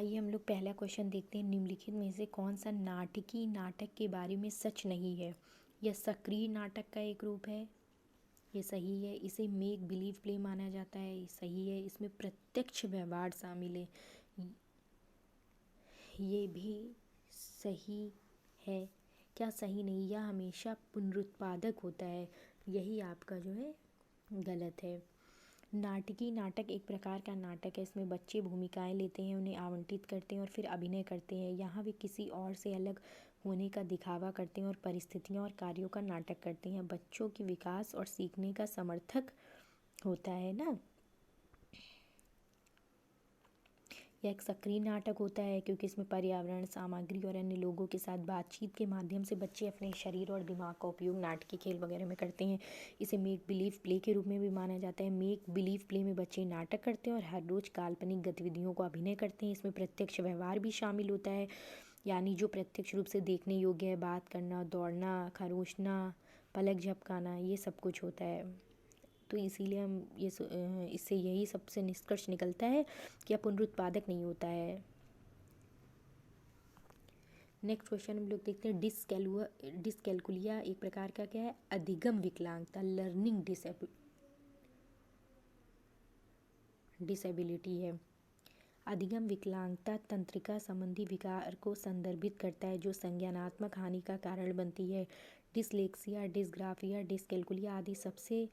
आइए हम लोग पहला क्वेश्चन देखते हैं। निम्नलिखित में से कौन सा नाटकीय नाटक के बारे में सच नहीं है? यह सक्रिय नाटक का एक रूप है, ये सही है। इसे मेक बिलीव प्ले माना जाता है, ये सही है। इसमें प्रत्यक्ष व्यवहार शामिल है, ये भी सही है। क्या सही नहीं? यह हमेशा पुनरुत्पादक होता है, यही आपका जो है गलत है। नाटकीय नाटक एक प्रकार का नाटक है, इसमें बच्चे भूमिकाएं लेते हैं, उन्हें आवंटित करते हैं और फिर अभिनय करते हैं। यहाँ वे किसी और से अलग होने का दिखावा करते हैं और परिस्थितियों और कार्यों का नाटक करते हैं। बच्चों के विकास और सीखने का समर्थक होता है ना। यह एक सक्रिय नाटक होता है क्योंकि इसमें पर्यावरण, सामग्री और अन्य लोगों के साथ बातचीत के माध्यम से बच्चे अपने शरीर और दिमाग का उपयोग नाटकीय खेल वगैरह में करते हैं। इसे मेक बिलीव प्ले के रूप में भी माना जाता है। मेक बिलीव प्ले में बच्चे नाटक करते हैं और हर रोज काल्पनिक गतिविधियों को अभिनय करते हैं। इसमें प्रत्यक्ष व्यवहार भी शामिल होता है, यानी जो प्रत्यक्ष रूप से देखने योग्य है, बात करना, दौड़ना, खरोंचना, पलक झपकाना, ये सब कुछ होता है। तो इसीलिए हम इससे यही सबसे निष्कर्ष निकलता है कि यह पुनरुत्पादक नहीं होता है। नेक्स्ट क्वेश्चन हम लोग देखते हैं। डिसकैलकुलिया एक प्रकार का क्या है? अधिगम विकलांगता, लर्निंग डिसेबिलिटी है। अधिगम विकलांगता तंत्रिका संबंधी विकार को संदर्भित करता है जो संज्ञानात्मक हानि का कारण बनती है। डिसलेक्सिया, डिसग्राफिया, डिसकैलकुलिया आदि सबसे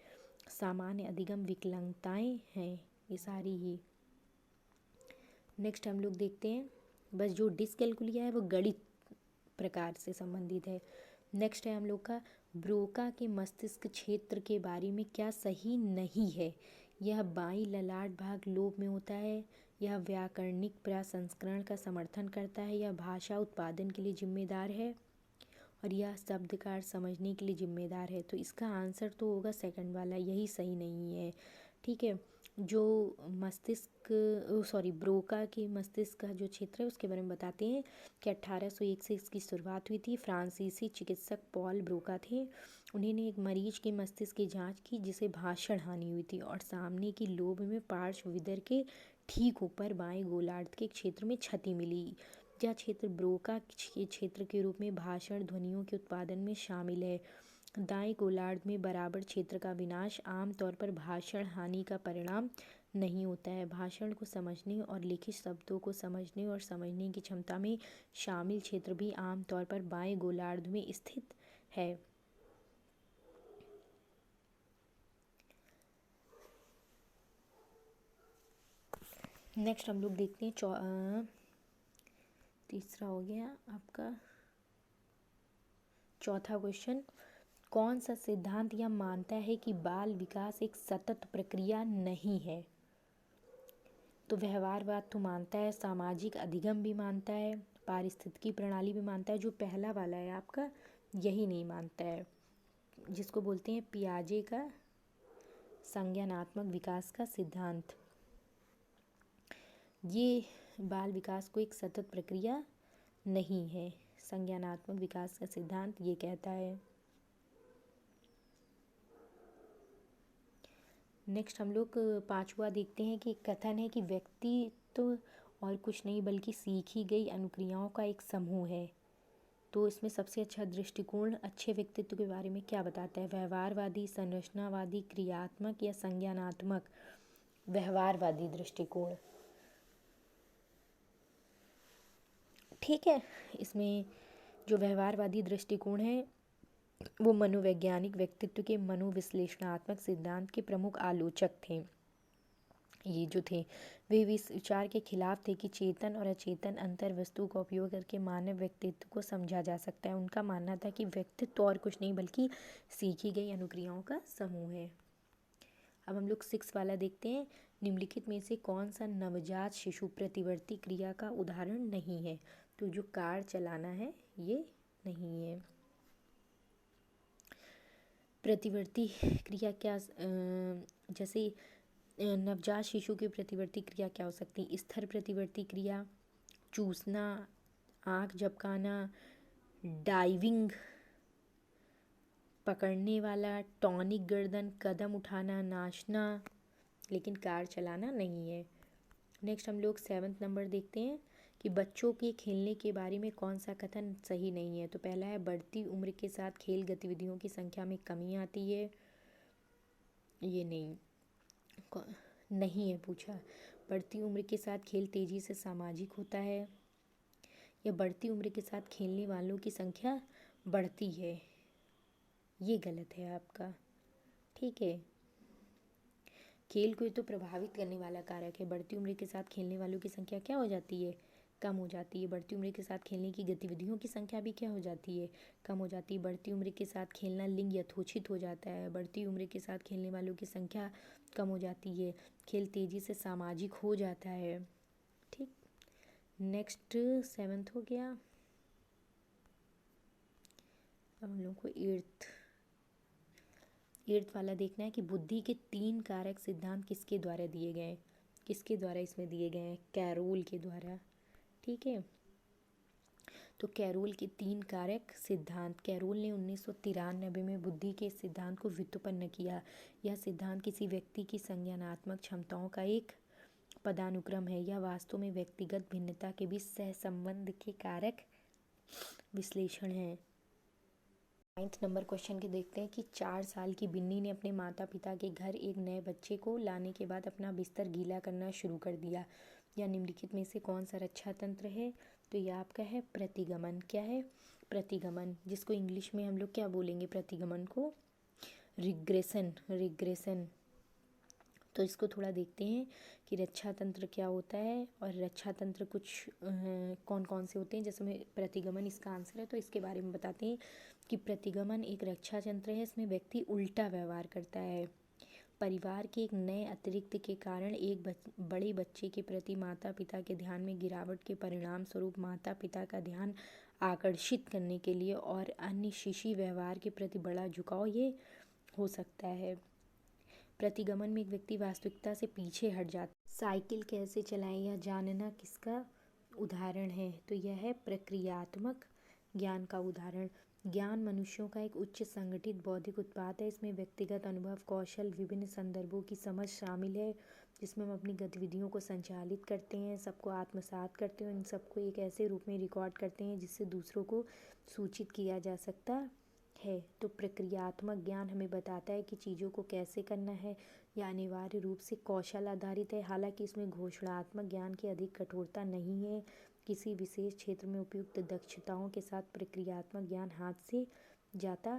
सामान्य अधिगम विकलांगताएं हैं, ये सारी ही। नेक्स्ट हम लोग देखते हैं, बस जो डिसकैलकुलिया है वो गणित प्रकार से संबंधित है। नेक्स्ट है हम लोग का ब्रोका के मस्तिष्क क्षेत्र के बारे में क्या सही नहीं है? यह बाईं ललाट भाग लोब में होता है, यह व्याकरणिक प्रसंस्करण का समर्थन करता है, यह भाषा उत्पादन के लिए जिम्मेदार है और यह शब्द का अर्थ समझने के लिए जिम्मेदार है। तो इसका आंसर तो होगा सेकंड वाला, यही सही नहीं है। ठीक है, जो ब्रोका के मस्तिष्क का जो क्षेत्र है उसके बारे में बताते हैं कि 1801 से इसकी शुरुआत हुई थी। फ्रांसीसी चिकित्सक पॉल ब्रोका थे। उन्होंने एक मरीज के मस्तिष्क की जांच की जिसे भाषण हानि हुई थी और सामने की लोब में पार्श्व विदर के ठीक ऊपर बाएं गोलार्ध के क्षेत्र में क्षति मिली। यह क्षेत्र ब्रोका के क्षेत्र के रूप में भाषण ध्वनियों के उत्पादन में शामिल है। दाएं गोलार्ध में बराबर क्षेत्र का विनाश आमतौर पर भाषण हानि का परिणाम नहीं होता है। भाषण को समझने और लिखित शब्दों को समझने और समझने की क्षमता में शामिल क्षेत्र भी आमतौर पर बाएं गोलार्ध में स्थित है। नेक्स्ट हम लोग देखते हैं तीसरा हो गया आपका चौथा क्वेश्चन। कौन सा सिद्धांत यह मानता है कि बाल विकास एक सतत प्रक्रिया नहीं है? तो व्यवहारवाद तो मानता है, सामाजिक अधिगम भी मानता है, पारिस्थितिकी प्रणाली भी मानता है। जो पहला वाला है आपका यही नहीं मानता है, जिसको बोलते हैं पियाजे का संज्ञानात्मक विकास का सिद्धांत। ये बाल विकास को एक सतत प्रक्रिया नहीं है, संज्ञानात्मक विकास का सिद्धांत ये कहता है। नेक्स्ट हम लोग पांचवा देखते हैं कि कथन है कि व्यक्तित्व और कुछ नहीं बल्कि सीखी गई अनुक्रियाओं का एक समूह है। तो इसमें सबसे अच्छा दृष्टिकोण अच्छे व्यक्तित्व के बारे में क्या बताता है? व्यवहारवादी, संरचनावादी, क्रियात्मक या संज्ञानात्मक? व्यवहारवादी दृष्टिकोण। ठीक है, इसमें जो व्यवहारवादी दृष्टिकोण है वो मनोवैज्ञानिक व्यक्तित्व के मनोविश्लेषणात्मक सिद्धांत के प्रमुख आलोचक थे। ये जो थे वे इस विचार के खिलाफ थे कि चेतन और अचेतन अंतर वस्तु का उपयोग करके मानव व्यक्तित्व को समझा जा सकता है। उनका मानना था कि व्यक्तित्व और कुछ नहीं बल्कि सीखी गई अनुक्रियाओं का समूह है। अब हम लोग 6 वाला देखते हैं। निम्नलिखित में से कौन सा नवजात शिशु प्रतिवर्ती क्रिया का उदाहरण नहीं है? तो जो कार चलाना है ये नहीं है। प्रतिवर्ती क्रिया क्या, जैसे नवजात शिशु की प्रतिवर्ती क्रिया क्या हो सकती है? स्थिर प्रतिवर्ती क्रिया, चूसना, आँख झपकाना, डाइविंग, पकड़ने वाला, टॉनिक गर्दन, कदम उठाना, नाचना, लेकिन कार चलाना नहीं है। नेक्स्ट हम लोग 7वां नंबर देखते हैं। कि बच्चों के खेलने के बारे में कौन सा कथन सही नहीं है। तो पहला है बढ़ती उम्र के साथ खेल गतिविधियों की संख्या में कमी आती है, ये नहीं नहीं है पूछा। बढ़ती उम्र के साथ खेल तेजी से सामाजिक होता है, या बढ़ती उम्र के साथ खेलने वालों की संख्या बढ़ती है, ये गलत है आपका। ठीक है, खेल को तो प्रभावित करने वाला कारक है। बढ़ती उम्र के साथ खेलने वालों की संख्या क्या हो जाती है, कम हो जाती है। बढ़ती उम्र के साथ खेलने की गतिविधियों की संख्या भी क्या हो जाती है, कम हो जाती है। बढ़ती उम्र के साथ खेलना लिंग यथोचित हो जाता है। बढ़ती उम्र के साथ खेलने वालों की संख्या कम हो जाती है। खेल तेजी से सामाजिक हो जाता है। ठीक, नेक्स्ट 7th हो गया। अब हम लोग को 8th वाला देखना है कि बुद्धि के 3 कारक सिद्धांत किसके द्वारा दिए गए, किसके द्वारा इसमें दिए गए हैं, कैरोल के द्वारा। ठीक है, तो कैरोल के 3 कारक सिद्धांत, कैरोल ने 1993 में बुद्धि के सिद्धांत को व्युत्पन्न किया। यह सिद्धांत किसी व्यक्ति की संज्ञानात्मक क्षमताओं का एक पदानुक्रम है। यह वास्तव में व्यक्तिगत भिन्नता के बीच सहसंबंध के कारक विश्लेषण है। 9th नंबर क्वेश्चन के देखते हैं कि 4 साल की बिन्नी ने अपने माता पिता के घर एक नए बच्चे को लाने के बाद अपना बिस्तर गीला करना शुरू कर दिया। यह निम्नलिखित में से कौन सा रक्षा तंत्र है। तो यह आपका है प्रतिगमन। क्या है, प्रतिगमन, जिसको इंग्लिश में हम लोग क्या बोलेंगे, प्रतिगमन को रिग्रेशन, रिग्रेशन। तो इसको थोड़ा देखते हैं कि रक्षा तंत्र क्या होता है, और रक्षा तंत्र कुछ कौन कौन से होते हैं। जैसे में प्रतिगमन इसका आंसर है, तो इसके बारे में बताते हैं कि प्रतिगमन एक रक्षा तंत्र है। इसमें व्यक्ति उल्टा व्यवहार करता है। परिवार के एक नए अतिरिक्त के कारण एक बड़े बच्चे के प्रति माता पिता के ध्यान में गिरावट के परिणाम स्वरूप माता पिता का ध्यान आकर्षित करने के लिए और अन्य शिशु व्यवहार के प्रति बड़ा झुकाव ये हो सकता है। प्रतिगमन में एक व्यक्ति वास्तविकता से पीछे हट जाता है। साइकिल कैसे चलाएं यह जानना किसका उदाहरण है। तो यह है प्रक्रियात्मक ज्ञान का उदाहरण। ज्ञान मनुष्यों का एक उच्च संगठित बौद्धिक उत्पाद है। इसमें व्यक्तिगत अनुभव, कौशल, विभिन्न संदर्भों की समझ शामिल है, जिसमें हम अपनी गतिविधियों को संचालित करते हैं, सबको आत्मसात करते हैं, इन सबको एक ऐसे रूप में रिकॉर्ड करते हैं जिससे दूसरों को सूचित किया जा सकता है। तो प्रक्रियात्मक ज्ञान हमें बताता है कि चीज़ों को कैसे करना है। यह अनिवार्य रूप से कौशल आधारित है, हालांकि इसमें घोषणात्मक ज्ञान की अधिक कठोरता नहीं है। किसी विशेष क्षेत्र में उपयुक्त दक्षताओं के साथ प्रक्रियात्मक ज्ञान हाथ से जाता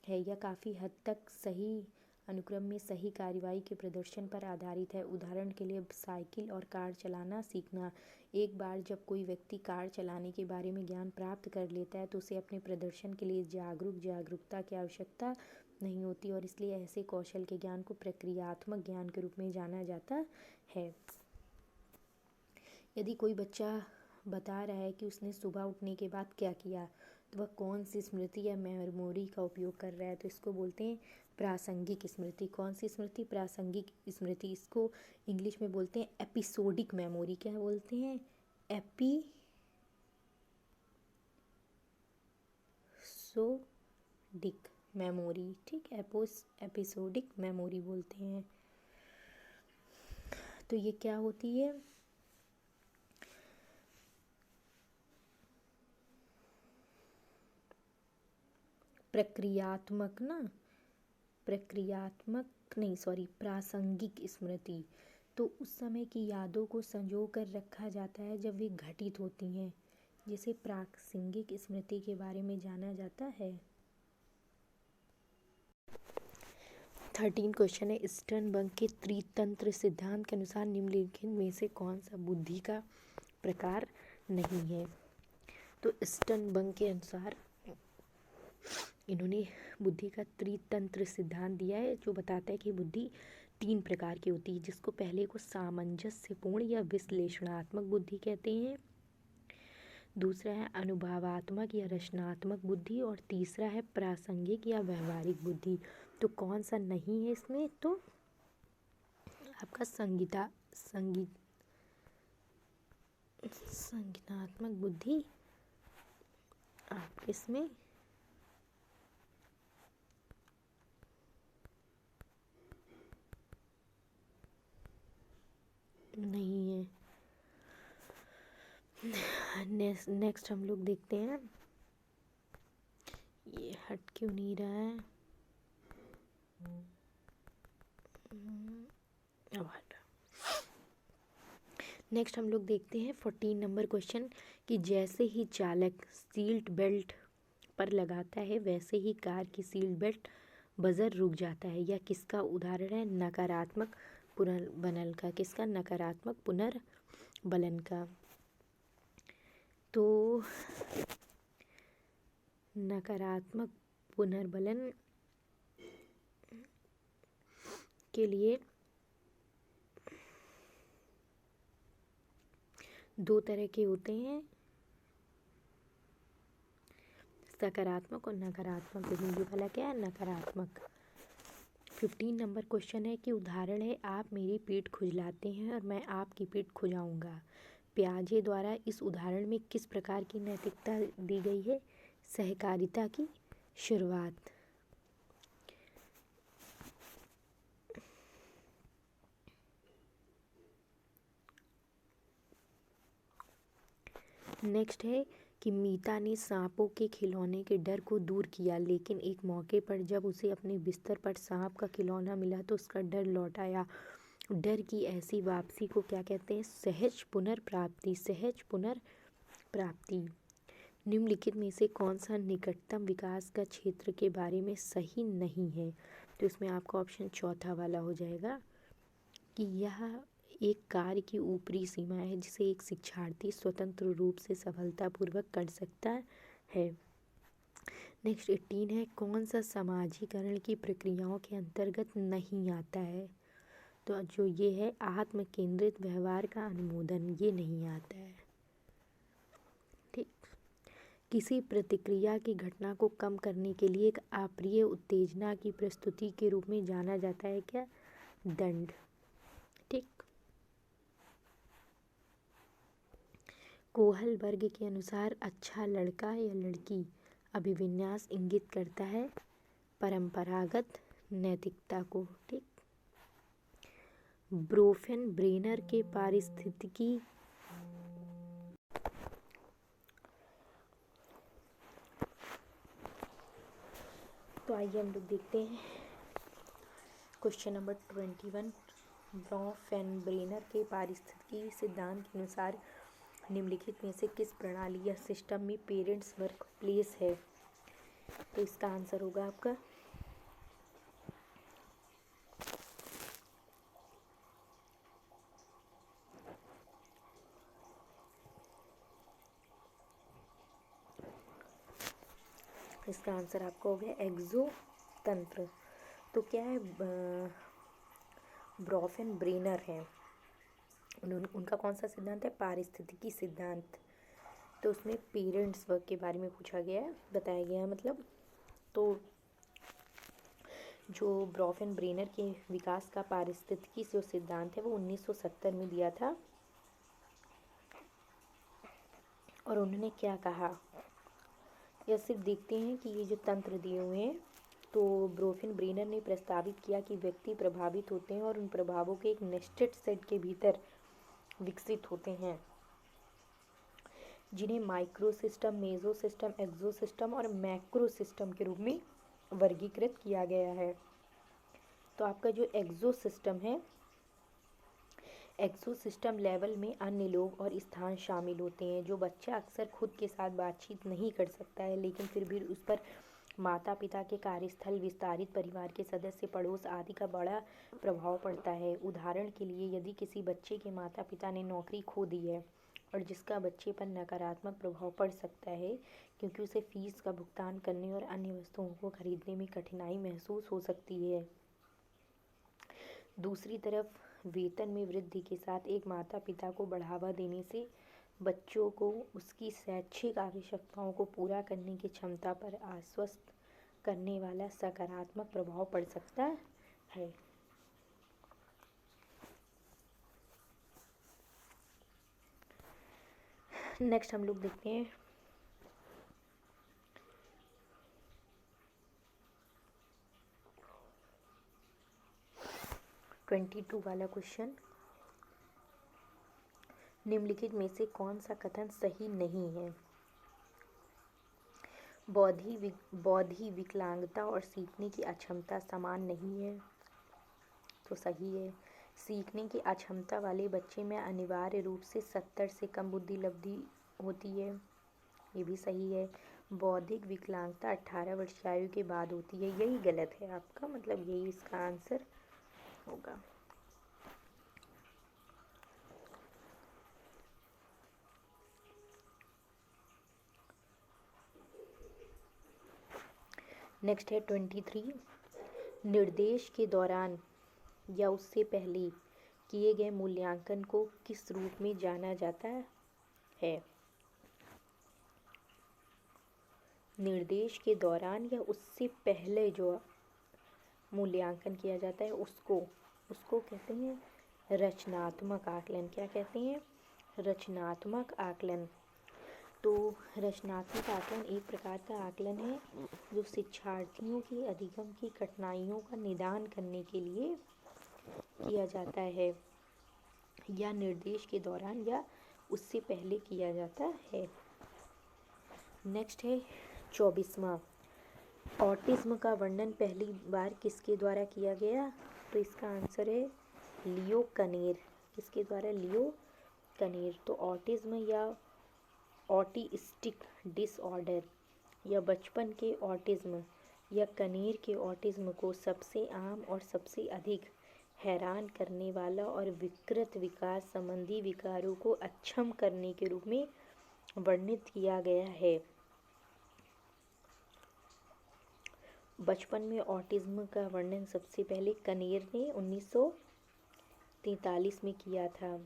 है। यह काफ़ी हद तक सही अनुक्रम में सही कार्रवाई के प्रदर्शन पर आधारित है। उदाहरण के लिए साइकिल और कार चलाना सीखना। एक बार जब कोई व्यक्ति कार चलाने के बारे में ज्ञान प्राप्त कर लेता है तो उसे अपने प्रदर्शन के लिए जागरूकता की आवश्यकता नहीं होती, और इसलिए ऐसे कौशल के ज्ञान को प्रक्रियात्मक ज्ञान के रूप में जाना जाता है। यदि कोई बच्चा बता रहा है कि उसने सुबह उठने के बाद क्या किया, तो वह कौन सी स्मृति या मेमोरी का उपयोग कर रहा है, तो इसको बोलते हैं प्रासंगिक स्मृति। कौन सी स्मृति, प्रासंगिक स्मृति। इसको इंग्लिश में बोलते हैं एपिसोडिक मेमोरी। क्या बोलते हैं, एपिसोडिक मेमोरी। ठीक, एपिसोडिक मेमोरी बोलते हैं। तो ये क्या होती है, प्रासंगिक स्मृति। तो उस समय की यादों को संजो कर रखा जाता है जब वे घटित होती हैं, जिसे प्रासंगिक स्मृति के बारे में जाना जाता है। 13 क्वेश्चन है, स्टर्नबर्ग के त्रितंत्र सिद्धांत के अनुसार निम्नलिखित में से कौन सा बुद्धि का प्रकार नहीं है। तो स्टर्नबर्ग के अनुसार इन्होंने बुद्धि का त्रितंत्र सिद्धांत दिया है, जो बताता है कि बुद्धि 3 प्रकार की होती है, जिसको पहले को सामंजस्यपूर्ण या विश्लेषणात्मक बुद्धि कहते हैं, दूसरा है अनुभवात्मक या रचनात्मक बुद्धि, और तीसरा है प्रासंगिक या व्यवहारिक बुद्धि। तो कौन सा नहीं है इसमें, तो आपका संज्ञानात्मक बुद्धि आप इसमें नहीं है। नेक्स्ट हम लोग देखते हैं, ये हट क्यों नहीं रहा है, अब हट। नेक्स्ट हम लोग देखते हैं 14 नंबर क्वेश्चन कि जैसे ही चालक सीट बेल्ट पर लगाता है वैसे ही कार की सीट बेल्ट बजर रुक जाता है। यह किसका उदाहरण है? नकारात्मक पुनर्बलन का। किसका? नकारात्मक पुनर्बलन का। तो नकारात्मक पुनर्बलन के लिए दो तरह के होते हैं, सकारात्मक और नकारात्मक। हिंदी वाला क्या है? नकारात्मक। 15 नंबर क्वेश्चन है कि उदाहरण है, आप मेरी पीठ खुजलाते हैं और मैं आपकी पीठ खुजाऊंगा। पियाजे द्वारा इस उदाहरण में किस प्रकार की नैतिकता दी गई है? सहकारिता की शुरुआत। नेक्स्ट है कि मीता ने सांपों के खिलौने के डर को दूर किया, लेकिन एक मौके पर जब उसे अपने बिस्तर पर सांप का खिलौना मिला तो उसका डर लौट आया। डर की ऐसी वापसी को क्या कहते हैं? सहज पुनर्प्राप्ति। सहज पुनर्प्राप्ति। निम्नलिखित में से कौन सा निकटतम विकास का क्षेत्र के बारे में सही नहीं है? तो इसमें आपका ऑप्शन चौथा वाला हो जाएगा कि यह एक कार्य की ऊपरी सीमा है जिसे एक शिक्षार्थी स्वतंत्र रूप से सफलतापूर्वक कर सकता है। नेक्स्ट 18 है, कौन सा समाजीकरण की प्रक्रियाओं के अंतर्गत नहीं आता है? तो जो ये है आत्म केंद्रित व्यवहार का अनुमोदन, ये नहीं आता है। ठीक। किसी प्रतिक्रिया की घटना को कम करने के लिए एक अप्रिय उत्तेजना की प्रस्तुति के रूप में जाना जाता है क्या? दंड। ठीक। कोहल वर्ग के अनुसार अच्छा लड़का या लड़की अभिविन्यास इंगित करता है परंपरागत नैतिकता को। ठीक। ब्रोफेन ब्रेनर के पारिस्थितिकी तो आइए हम लोग देखते हैं क्वेश्चन नंबर 21। ब्रोफेन ब्रेनर के पारिस्थितिकी सिद्धांत के अनुसार निम्नलिखित में से किस प्रणाली या सिस्टम में पेरेंट्स वर्क प्लेस है? तो इसका आंसर होगा आपका इसका आंसर आपका हो गया एक्सो तंत्र। तो क्या है? ब्रोफेन ब्रेनर है, उनका कौन सा सिद्धांत है? पारिस्थितिकी सिद्धांत। तो उसमें पेरेंट्स वर्क के बारे में पूछा गया है, बताया गया है मतलब। तो जो ब्रोफेन ब्रेनर के विकास का पारिस्थितिकी जो सिद्धांत है वो 1970 में दिया था। और उन्होंने क्या कहा, या सिर्फ देखते हैं कि ये जो तंत्र दिए हुए हैं। तो ब्रोफेन ब्रेनर ने प्रस्तावित किया कि व्यक्ति प्रभावित होते हैं और उन प्रभावों के एक निश्चित सेट के भीतर विकसित होते हैं, जिन्हें माइक्रो सिस्टम, मेसो सिस्टम, एक्सो सिस्टम और मैक्रो सिस्टम के रूप में वर्गीकृत किया गया है। तो आपका जो एक्सो सिस्टम है, एक्सो सिस्टम लेवल में अन्य लोग और स्थान शामिल होते हैं। जो बच्चा अक्सर खुद के साथ बातचीत नहीं कर सकता है लेकिन फिर भी उस पर माता पिता के कार्यस्थल, विस्तारित परिवार के सदस्य, पड़ोस आदि का बड़ा प्रभाव पड़ता है। उदाहरण के लिए, यदि किसी बच्चे के माता पिता ने नौकरी खो दी है और जिसका बच्चे पर नकारात्मक प्रभाव पड़ सकता है क्योंकि उसे फीस का भुगतान करने और अन्य वस्तुओं को खरीदने में कठिनाई महसूस हो सकती है। दूसरी तरफ वेतन में वृद्धि के साथ एक माता पिता को बढ़ावा देने से बच्चों को उसकी शैक्षिक आवश्यकताओं को पूरा करने की क्षमता पर आश्वस्त करने वाला सकारात्मक प्रभाव पड़ सकता है। नेक्स्ट हम लोग देखते हैं 22 वाला क्वेश्चन। निम्नलिखित में से कौन सा कथन सही नहीं है? बौद्धिक विकलांगता और सीखने की अक्षमता समान नहीं है, तो सही है। सीखने की अक्षमता वाले बच्चे में अनिवार्य रूप से 70 से कम बुद्धि लब्धि होती है, ये भी सही है। बौद्धिक विकलांगता 18 वर्ष की आयु के बाद होती है, यही गलत है आपका, मतलब यही इसका आंसर होगा। नेक्स्ट है 23। निर्देश के दौरान या उससे पहले किए गए मूल्यांकन को किस रूप में जाना जाता है? निर्देश के दौरान या उससे पहले जो मूल्यांकन किया जाता है उसको कहते हैं रचनात्मक आकलन। क्या कहते हैं? रचनात्मक आकलन। तो रचनात्मक आकलन एक प्रकार का आकलन है जो शिक्षार्थियों की अधिगम की कठिनाइयों का निदान करने के लिए किया जाता है, या निर्देश के दौरान या उससे पहले किया जाता है। नेक्स्ट है 24वां। ऑटिज्म का वर्णन पहली बार किसके द्वारा किया गया? तो इसका आंसर है लियो कनेर। किसके द्वारा? लियो कनेर। तो ऑटिज्म या ऑटिस्टिक डिसऑर्डर या बचपन के ऑटिज्म या कनेर के ऑटिज्म को सबसे आम और सबसे अधिक हैरान करने वाला और विकृत विकास संबंधी विकारों को अक्षम करने के रूप में वर्णित किया गया है। बचपन में ऑटिज्म का वर्णन सबसे पहले कनेर ने 1943 में किया था।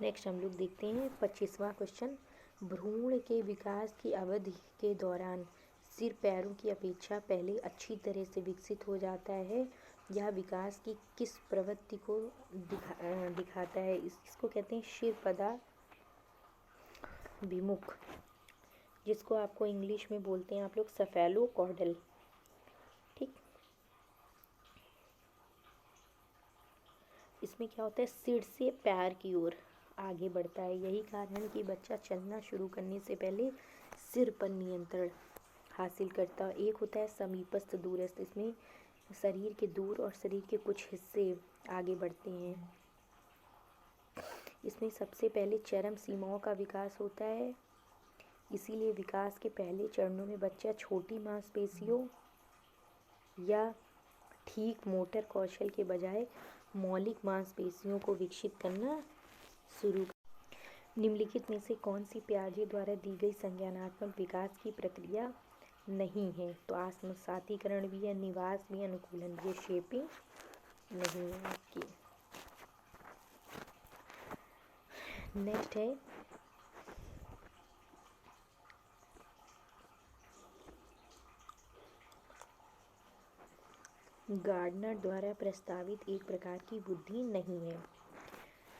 नेक्स्ट हम लोग देखते हैं 25वां क्वेश्चन। भ्रूण के विकास की अवधि के दौरान सिर पैरों की अपेक्षा पहले अच्छी तरह से विकसित हो जाता है। यह विकास की किस प्रवृत्ति को दिखाता है? इसको कहते हैं शिरपदाभिमुख, जिसको आपको इंग्लिश में बोलते हैं आप लोग सेफेलोकॉर्डल। ठीक, इसमें क्या होता है? सिर से पैर की ओर आगे बढ़ता है। यही कारण है कि बच्चा चलना शुरू करने से पहले सिर पर नियंत्रण हासिल करता है। एक होता है समीपस्थ दूरस्थ, इसमें शरीर के दूर और शरीर के कुछ हिस्से आगे बढ़ते हैं। इसमें सबसे पहले चरम सीमाओं का विकास होता है, इसीलिए विकास के पहले चरणों में बच्चा छोटी मांसपेशियों या ठीक मोटर कौशल के बजाय मौलिक मांसपेशियों को विकसित करना शुरू। निम्नलिखित में से कौन सी पियाजे द्वारा दी गई संज्ञानात्मक विकास की प्रक्रिया नहीं है? तो आत्मसातीकरण भी है, निवास भी, अनुकूलन भी, शेपिंग नहीं है आपकी। नेक्स्ट है गार्डनर द्वारा प्रस्तावित एक प्रकार की बुद्धि नहीं है।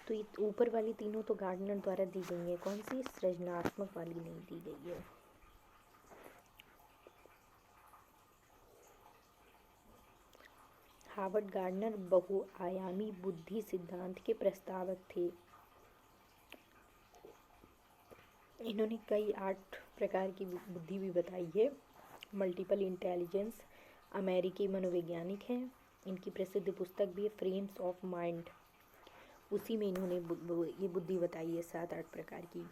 तो ऊपर वाली तीनों तो गार्डनर द्वारा दी गई है, कौन सी? सृजनात्मक वाली नहीं दी गई है। हावर्ड गार्डनर बहुआयामी बुद्धि सिद्धांत के प्रस्तावक थे। इन्होंने कई 8 प्रकार की बुद्धि भी बताई है। मल्टीपल इंटेलिजेंस, अमेरिकी मनोवैज्ञानिक हैं। इनकी प्रसिद्ध पुस्तक भी है फ्रेम्स ऑफ माइंड, उसी में इन्होंने ये बुद्धि बताई है 7-8 प्रकार की।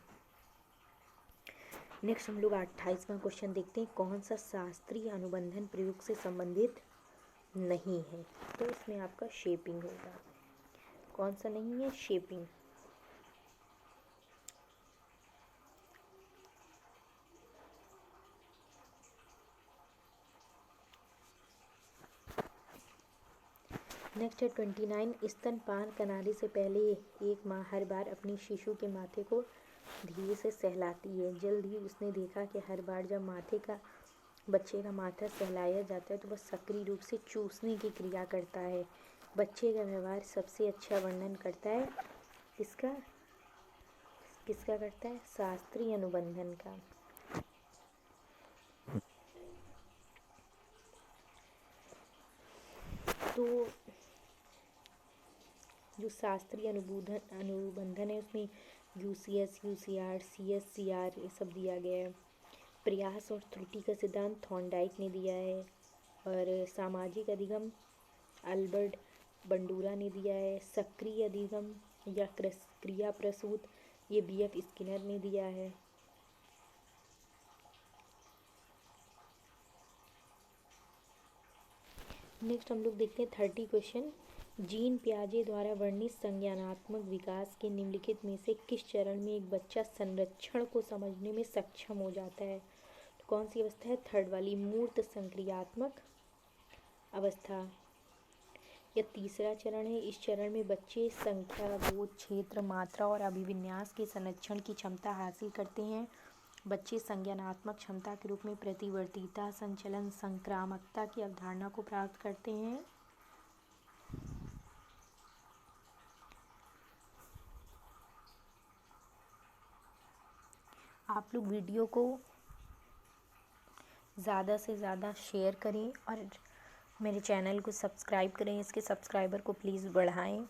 नेक्स्ट हम लोग 28वां क्वेश्चन देखते हैं। कौन सा शास्त्रीय अनुबंधन प्रयोग से संबंधित नहीं है? तो इसमें आपका शेपिंग होगा। कौन सा नहीं है? शेपिंग। नेक्स्ट है 29। स्तनपान कराने से पहले एक माँ हर बार अपनी शिशु के माथे को धीरे से सहलाती है। जल्द ही उसने देखा कि हर बार जब बच्चे का माथा सहलाया जाता है तो वह सक्रिय रूप से चूसने की क्रिया करता है। बच्चे का व्यवहार सबसे अच्छा वर्णन करता है किसका करता है? शास्त्रीय अनुबंधन का। तो जो शास्त्रीय अनुबंधन है उसमें यूसीएस, यूसीआर, सीएससीआर ये सब दिया गया है। प्रयास और त्रुटि का सिद्धांत थॉर्नडाइक ने दिया है। और सामाजिक अधिगम अल्बर्ट बंडूरा ने दिया है। सक्रिय अधिगम या क्रिया प्रसूत ये बीएफ स्किनर ने दिया है। नेक्स्ट हम लोग देखते हैं 30 क्वेश्चन। जीन पियाजे द्वारा वर्णित संज्ञानात्मक विकास के निम्नलिखित में से किस चरण में एक बच्चा संरक्षण को समझने में सक्षम हो जाता है? तो कौन सी अवस्था है? थर्ड वाली, मूर्त संक्रियात्मक अवस्था। यह तीसरा चरण है। इस चरण में बच्चे संख्या, बोध, क्षेत्र, मात्रा और अभिविन्यास के संरक्षण की क्षमता हासिल करते हैं। बच्चे संज्ञानात्मक क्षमता के रूप में प्रतिवर्तीता, संचलन, संक्रामकता की अवधारणा को प्राप्त करते हैं। आप लोग वीडियो को ज़्यादा से ज़्यादा शेयर करें और मेरे चैनल को सब्सक्राइब करें। इसके सब्सक्राइबर को प्लीज़ बढ़ाएं।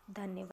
धन्यवाद।